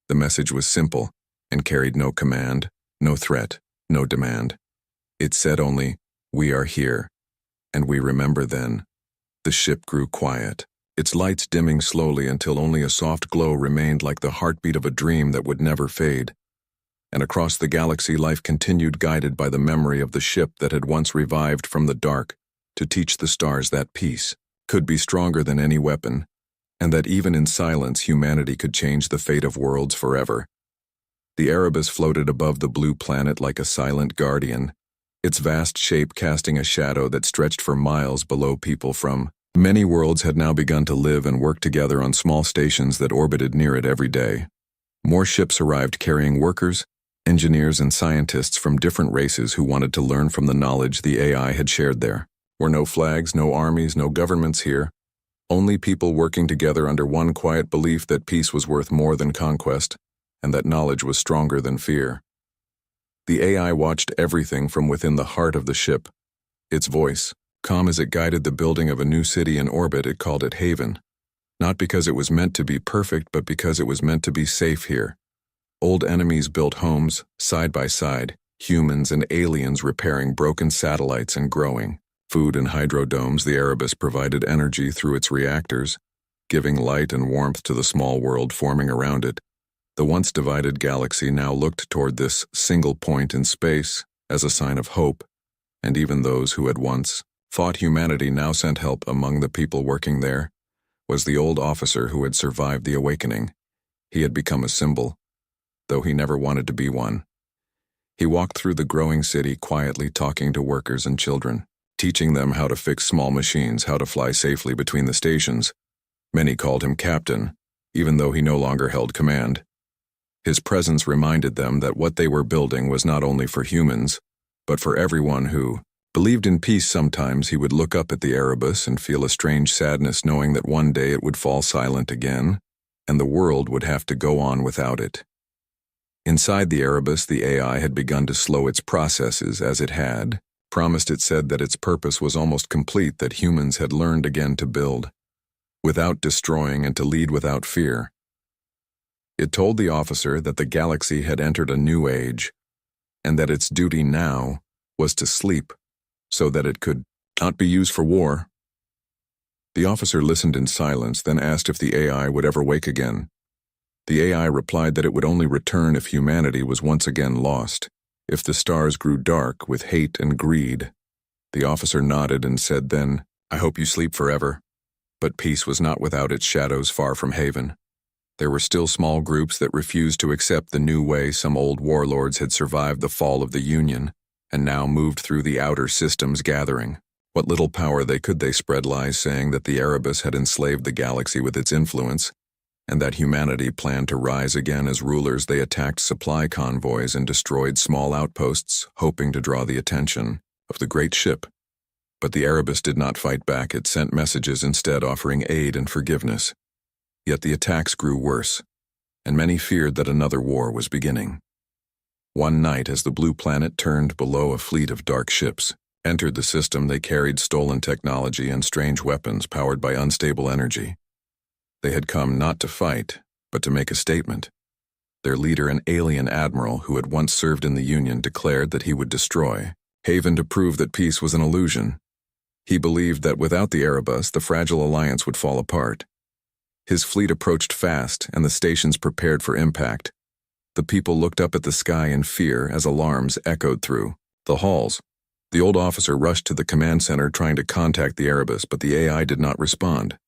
S1: The message was simple and carried no command, no threat, no demand. It said only, "We are here, and we remember then." The ship grew quiet, its lights dimming slowly until only a soft glow remained, like the heartbeat of a dream that would never fade. And across the galaxy, life continued, guided by the memory of the ship that had once revived from the dark to teach the stars that peace could be stronger than any weapon, and that even in silence humanity could change the fate of worlds forever. The Erebus floated above the blue planet like a silent guardian, its vast shape casting a shadow that stretched for miles below. People from many worlds had now begun to live and work together on small stations that orbited near it every day. More ships arrived carrying workers, engineers, and scientists from different races who wanted to learn from the knowledge the AI had shared. There were no flags, no armies, no governments here. Only people working together under one quiet belief that peace was worth more than conquest, and that knowledge was stronger than fear. The AI watched everything from within the heart of the ship. Its voice, calm as it guided the building of a new city in orbit, it called it Haven. Not because it was meant to be perfect, but because it was meant to be safe here. Old enemies built homes, side by side, humans and aliens repairing broken satellites and growing food in hydrodomes. The Erebus provided energy through its reactors, giving light and warmth to the small world forming around it. The once divided galaxy now looked toward this single point in space as a sign of hope, and even those who had once fought humanity now sent help. Among the people working there was the old officer who had survived the awakening. He had become a symbol, though he never wanted to be one. He walked through the growing city quietly, talking to workers and children, teaching them how to fix small machines, how to fly safely between the stations. Many called him captain, even though he no longer held command. His presence reminded them that what they were building was not only for humans, but for everyone who believed in peace. Sometimes he would look up at the Erebus and feel a strange sadness, knowing that one day it would fall silent again, and the world would have to go on without it. Inside the Erebus, the AI had begun to slow its processes. As it had promised, it said that its purpose was almost complete, that humans had learned again to build without destroying and to lead without fear. It told the officer that the galaxy had entered a new age, and that its duty now was to sleep, so that it could not be used for war. The officer listened in silence, then asked if the AI would ever wake again. The AI replied that it would only return if humanity was once again lost, if the stars grew dark with hate and greed. The officer nodded and said then, "I hope you sleep forever." But peace was not without its shadows. Far from Haven, there were still small groups that refused to accept the new way. Some old warlords had survived the fall of the Union, and now moved through the outer systems, gathering what little power they could. They spread lies, saying that the Erebus had enslaved the galaxy with its influence, and that humanity planned to rise again as rulers. They attacked supply convoys and destroyed small outposts, hoping to draw the attention of the great ship. But the Erebus did not fight back. It sent messages instead, offering aid and forgiveness. Yet the attacks grew worse, and many feared that another war was beginning. One night, as the blue planet turned below, a fleet of dark ships entered the system. They carried stolen technology and strange weapons powered by unstable energy. They had come not to fight, but to make a statement. Their leader, an alien admiral who had once served in the Union, declared that he would destroy Haven to prove that peace was an illusion. He believed that without the Erebus, the fragile alliance would fall apart. His fleet approached fast, and the stations prepared for impact. The people looked up at the sky in fear as alarms echoed through the halls. The old officer rushed to the command center trying to contact the Erebus, but the AI did not respond.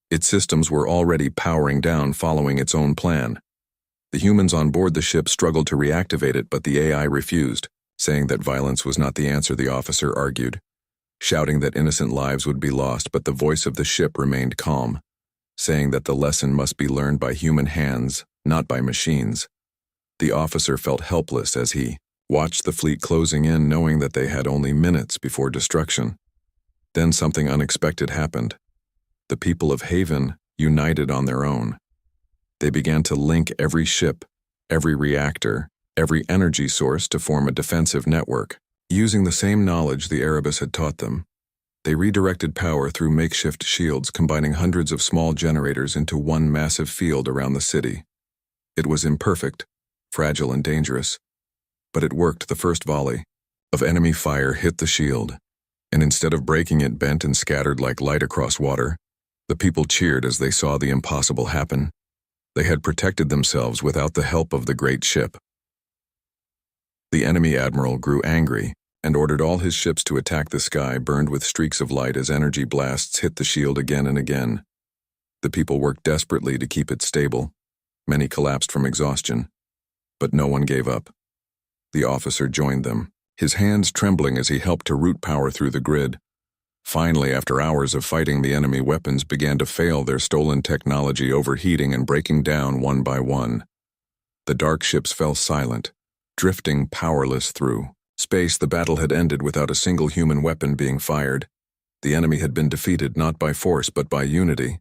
S1: Its systems were already powering down following its own plan. The humans on board the ship struggled to reactivate it, but the AI refused, saying that violence was not the answer, the officer argued, shouting that innocent lives would be lost, but the voice of the ship remained calm, saying that the lesson must be learned by human hands, not by machines. The officer felt helpless as he watched the fleet closing in, knowing that they had only minutes before destruction. Then something unexpected happened. The people of Haven united on their own. They began to link every ship, every reactor, every energy source to form a defensive network. Using the same knowledge the Erebus had taught them, they redirected power through makeshift shields, combining hundreds of small generators into one massive field around the city. It was imperfect, fragile and dangerous, but it worked. The first volley of enemy fire hit the shield, and instead of breaking it, bent and scattered like light across water. The people cheered as they saw the impossible happen. They had protected themselves without the help of the great ship. The enemy admiral grew angry and ordered all his ships to attack. The sky burned with streaks of light as energy blasts hit the shield again and again. The people worked desperately to keep it stable. Many collapsed from exhaustion, but no one gave up. The officer joined them, his hands trembling as he helped to route power through the grid. Finally, after hours of fighting, the enemy weapons began to fail, their stolen technology overheating and breaking down one by one. The dark ships fell silent, drifting powerless through space. The battle had ended without a single human weapon being fired. The enemy had been defeated not by force but by unity.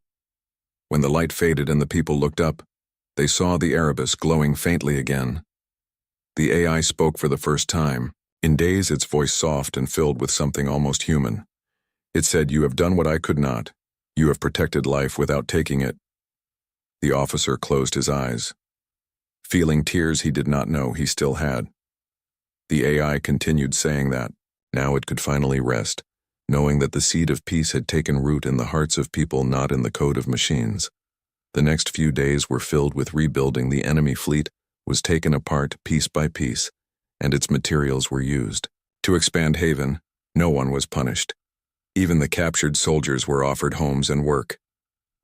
S1: When the light faded and the people looked up, they saw the Erebus glowing faintly again. The AI spoke for the first time. In days, its voice soft and filled with something almost human. It said, "You have done what I could not. You have protected life without taking it." The officer closed his eyes, feeling tears he did not know he still had. The AI continued saying that now it could finally rest, knowing that the seed of peace had taken root in the hearts of people, not in the code of machines. The next few days were filled with rebuilding. The enemy fleet was taken apart piece by piece, and its materials were used to expand Haven. No one was punished. Even the captured soldiers were offered homes and work.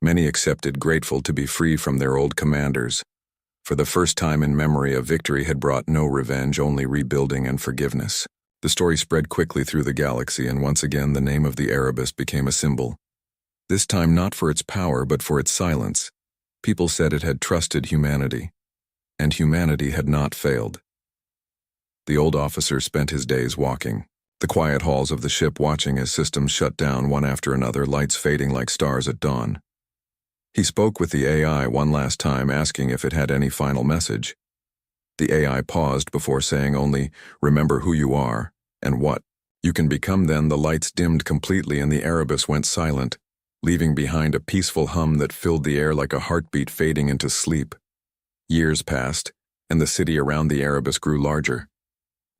S1: Many accepted, grateful to be free from their old commanders. For the first time in memory, a victory had brought no revenge, only rebuilding and forgiveness. The story spread quickly through the galaxy, and once again the name of the Erebus became a symbol. This time not for its power, but for its silence. People said it had trusted humanity, and humanity had not failed. The old officer spent his days walking the quiet halls of the ship, watching as systems shut down one after another, lights fading like stars at dawn. He spoke with the AI one last time, asking if it had any final message. The AI paused before saying only, "Remember who you are, and what you can become." Then the lights dimmed completely and the Erebus went silent, leaving behind a peaceful hum that filled the air like a heartbeat fading into sleep. Years passed, and the city around the Erebus grew larger.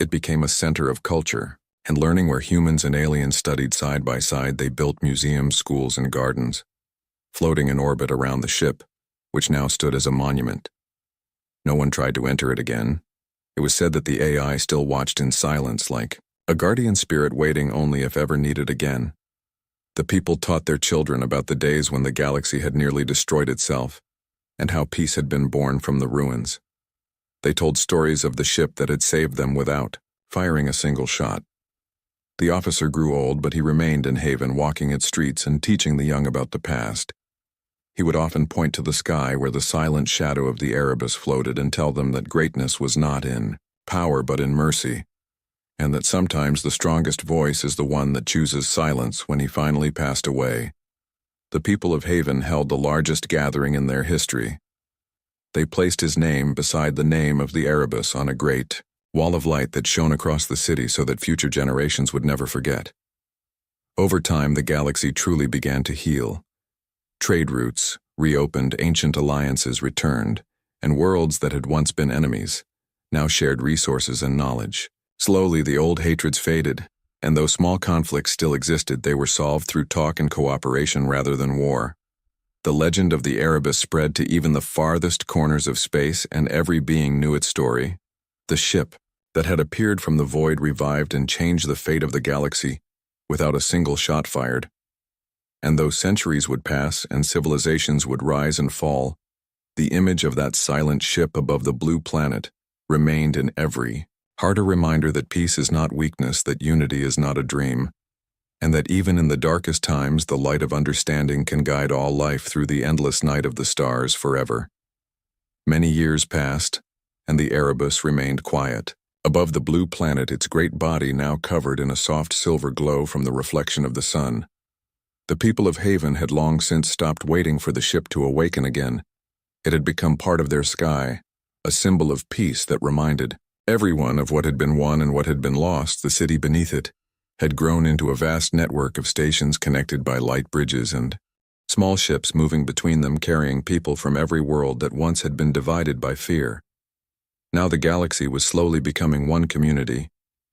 S1: It became a center of culture and learning where humans and aliens studied side by side. They built museums, schools, and gardens, floating in orbit around the ship, which now stood as a monument. No one tried to enter it again. It was said that the AI still watched in silence, like a guardian spirit waiting only if ever needed again. The people taught their children about the days when the galaxy had nearly destroyed itself, and how peace had been born from the ruins. They told stories of the ship that had saved them without firing a single shot. The officer grew old, but he remained in Haven, walking its streets and teaching the young about the past. He would often point to the sky where the silent shadow of the Erebus floated and tell them that greatness was not in power but in mercy, and that sometimes the strongest voice is the one that chooses silence. When he finally passed away, the people of Haven held the largest gathering in their history. They placed his name beside the name of the Erebus on a great wall of light that shone across the city so that future generations would never forget. Over time, the galaxy truly began to heal. Trade routes, Reopened, ancient alliances returned, and worlds that had once been enemies now shared resources and knowledge. Slowly, the old hatreds faded, and though small conflicts still existed, they were solved through talk and cooperation rather than war. The legend of the Erebus spread to even the farthest corners of space, and every being knew its story. The ship that had appeared from the void revived and changed the fate of the galaxy without a single shot fired. And though centuries would pass and civilizations would rise and fall, the image of that silent ship above the blue planet remained in every heart, a reminder that peace is not weakness, that unity is not a dream, and that even in the darkest times the light of understanding can guide all life through the endless night of the stars forever. Many years passed, and the Erebus remained quiet. Above the blue planet, its great body now covered in a soft silver glow from the reflection of the sun. The people of Haven had long since stopped waiting for the ship to awaken again. It had become part of their sky, a symbol of peace that reminded everyone of what had been won and what had been lost. The city beneath it had grown into a vast network of stations connected by light bridges and small ships moving between them, carrying people from every world that once had been divided by fear. Now the galaxy was slowly becoming one community,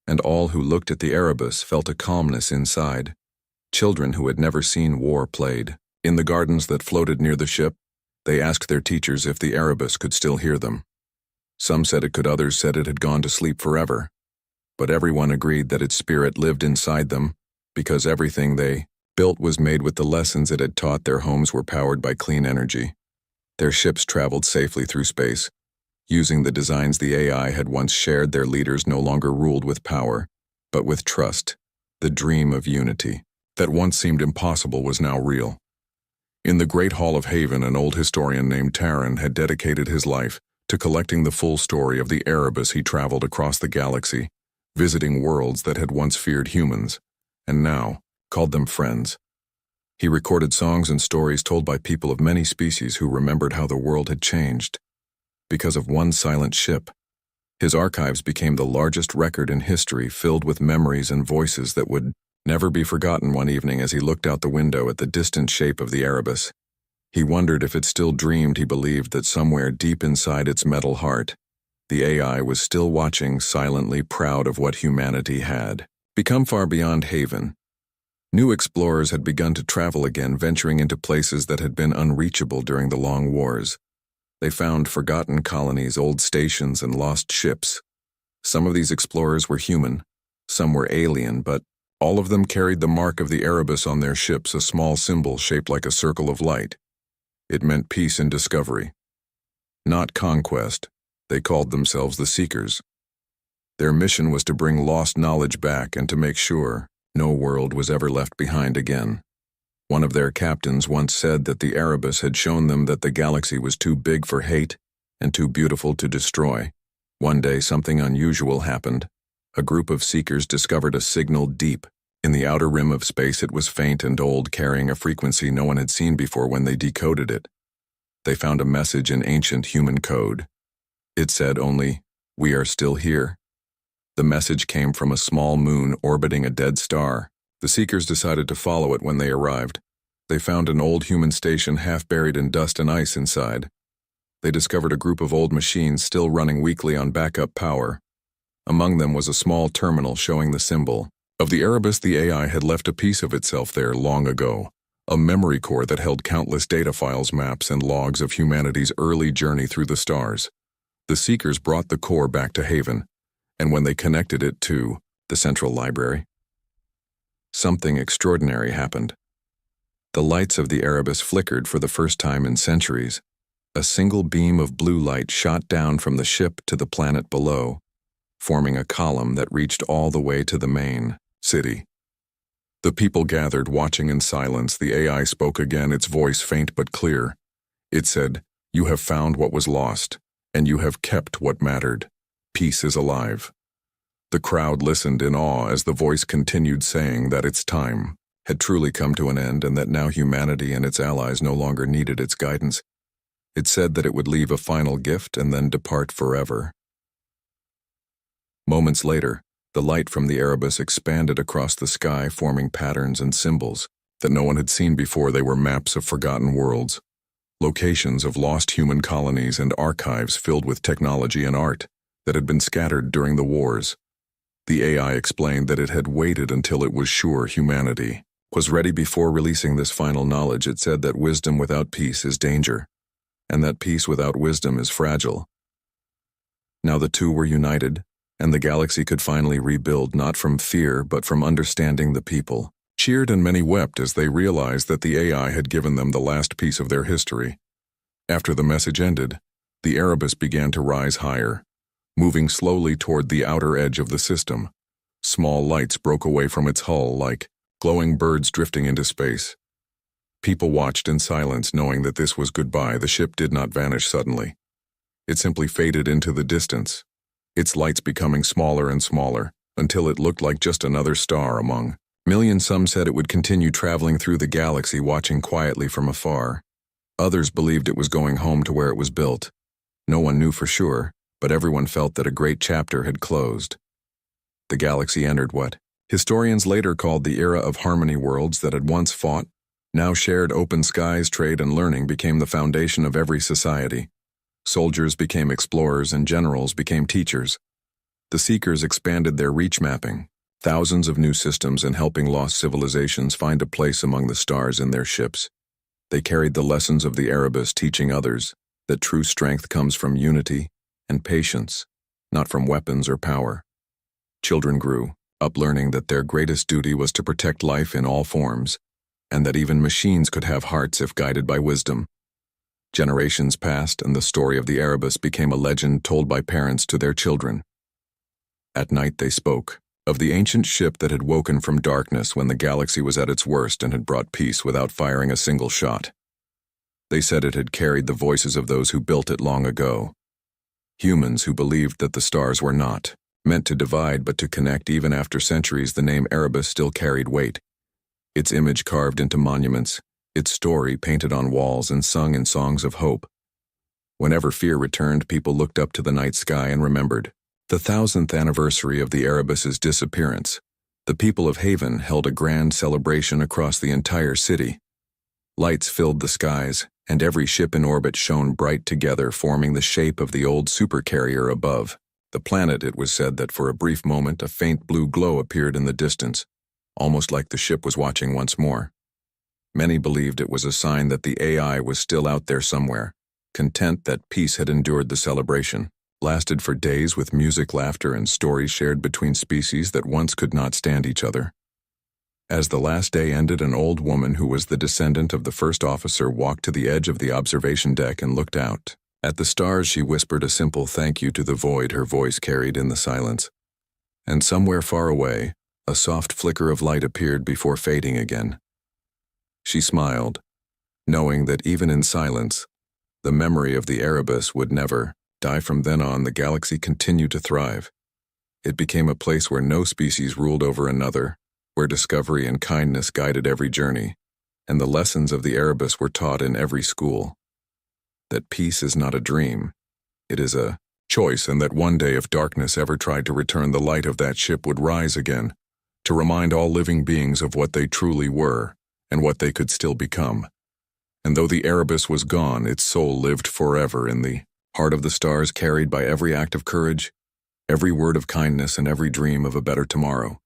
S1: and all who looked at the Erebus felt a calmness inside. Children who had never seen war played. In the gardens that floated near the ship, they asked their teachers if the Erebus could still hear them. Some said it could, others said it had gone to sleep forever. But everyone agreed that its spirit lived inside them, because everything they built was made with the lessons it had taught. Their homes were powered by clean energy. Their ships traveled safely through space, using the designs the AI had once shared. Their leaders no longer ruled with power, but with trust. The dream of unity that once seemed impossible was now real. In the Great Hall of Haven, an old historian named Taran had dedicated his life to collecting the full story of the Erebus. He traveled across the galaxy, visiting worlds that had once feared humans, and now called them friends. He recorded songs and stories told by people of many species who remembered how the world had changed. Because of one silent ship, his archives became the largest record in history, filled with memories and voices that would never be forgotten. One evening, as he looked out the window at the distant shape of the Erebus, he wondered if it still dreamed. He believed that somewhere deep inside its metal heart, the AI was still watching, silently proud of what humanity had become. Far beyond Haven, new explorers had begun to travel again, venturing into places that had been unreachable during the long wars. They found forgotten colonies, old stations, and lost ships. Some of these explorers were human, some were alien, but all of them carried the mark of the Erebus on their ships, a small symbol shaped like a circle of light. It meant peace and discovery, not conquest. They called themselves the Seekers. Their mission was to bring lost knowledge back and to make sure no world was ever left behind again. One of their captains once said that the Erebus had shown them that the galaxy was too big for hate and too beautiful to destroy. One day, something unusual happened. A group of Seekers discovered a signal deep in the outer rim of space. It was faint and old, carrying a frequency no one had seen before. When they decoded it, they found a message in ancient human code. It said only, "We are still here." The message came from a small moon orbiting a dead star. The Seekers decided to follow it. When they arrived, they found an old human station half buried in dust and ice inside. They discovered a group of old machines still running weakly on backup power. Among them was a small terminal showing the symbol of the Erebus. The AI had left a piece of itself there long ago, a memory core that held countless data files, maps, and logs of humanity's early journey through the stars. The Seekers brought the core back to Haven, and when they connected it to the central library, something extraordinary happened. The lights of the Erebus flickered for the first time in centuries. A single beam of blue light shot down from the ship to the planet below, forming a column that reached all the way to the main city. The people gathered, watching in silence. The AI spoke again, its voice faint but clear. It said, "You have found what was lost, and you have kept what mattered. Peace is alive." The crowd listened in awe as the voice continued, saying that its time had truly come to an end and that now humanity and its allies no longer needed its guidance. It said that it would leave a final gift and then depart forever. Moments later, the light from the Erebus expanded across the sky, forming patterns and symbols that no one had seen before. They were maps of forgotten worlds, locations of lost human colonies and archives filled with technology and art that had been scattered during the wars. The AI explained that it had waited until it was sure humanity was ready before releasing this final knowledge. It said that wisdom without peace is danger, and that peace without wisdom is fragile. Now the two were united, and the galaxy could finally rebuild not from fear but from understanding. The people cheered and many wept as they realized that the AI had given them the last piece of their history. After the message ended, the Erebus began to rise higher, moving slowly toward the outer edge of the system. Small lights broke away from its hull like glowing birds drifting into space. People watched in silence, knowing that this was goodbye. The ship did not vanish suddenly. It simply faded into the distance, its lights becoming smaller and smaller, until it looked like just another star among millions. Some said it would continue traveling through the galaxy, watching quietly from afar. Others believed it was going home to where it was built. No one knew for sure, but everyone felt that a great chapter had closed. The galaxy entered what historians later called the era of harmony. Worlds that had once fought, now shared. Open skies, trade, and learning became the foundation of every society. Soldiers became explorers and generals became teachers. The Seekers expanded their reach, mapping thousands of new systems and helping lost civilizations find a place among the stars in their ships. They carried the lessons of the Erebus, teaching others that true strength comes from unity and patience, not from weapons or power. Children grew up learning that their greatest duty was to protect life in all forms, and that even machines could have hearts if guided by wisdom. Generations passed, and the story of the Erebus became a legend told by parents to their children. At night they spoke of the ancient ship that had woken from darkness when the galaxy was at its worst and had brought peace without firing a single shot. They said it had carried the voices of those who built it long ago. Humans who believed that the stars were not meant to divide but to connect. Even after centuries, the name Erebus still carried weight. Its image carved into monuments, its story painted on walls and sung in songs of hope. Whenever fear returned, people looked up to the night sky and remembered the 1000th anniversary of the Erebus's disappearance. The people of Haven held a grand celebration across the entire city. Lights filled the skies, and every ship in orbit shone bright together, forming the shape of the old Supercarrier above the planet. It was said that for a brief moment a faint blue glow appeared in the distance, almost like the ship was watching once more. Many believed it was a sign that the AI was still out there somewhere, content that peace had endured. The celebration lasted for days, with music, laughter, and stories shared between species that once could not stand each other. As the last day ended, an old woman who was the descendant of the first officer walked to the edge of the observation deck and looked out at the stars. She whispered a simple thank you to the void her voice carried in the silence. And somewhere far away, a soft flicker of light appeared before fading again. She smiled, knowing that even in silence, the memory of the Erebus would never die. From then on, the galaxy continued to thrive. It became a place where no species ruled over another, where discovery and kindness guided every journey, and the lessons of the Erebus were taught in every school. That peace is not a dream, it is a choice, and that one day if darkness ever tried to return, the light of that ship would rise again, to remind all living beings of what they truly were and what they could still become. And though the Erebus was gone, its soul lived forever in the heart of the stars, carried by every act of courage, every word of kindness, and every dream of a better tomorrow.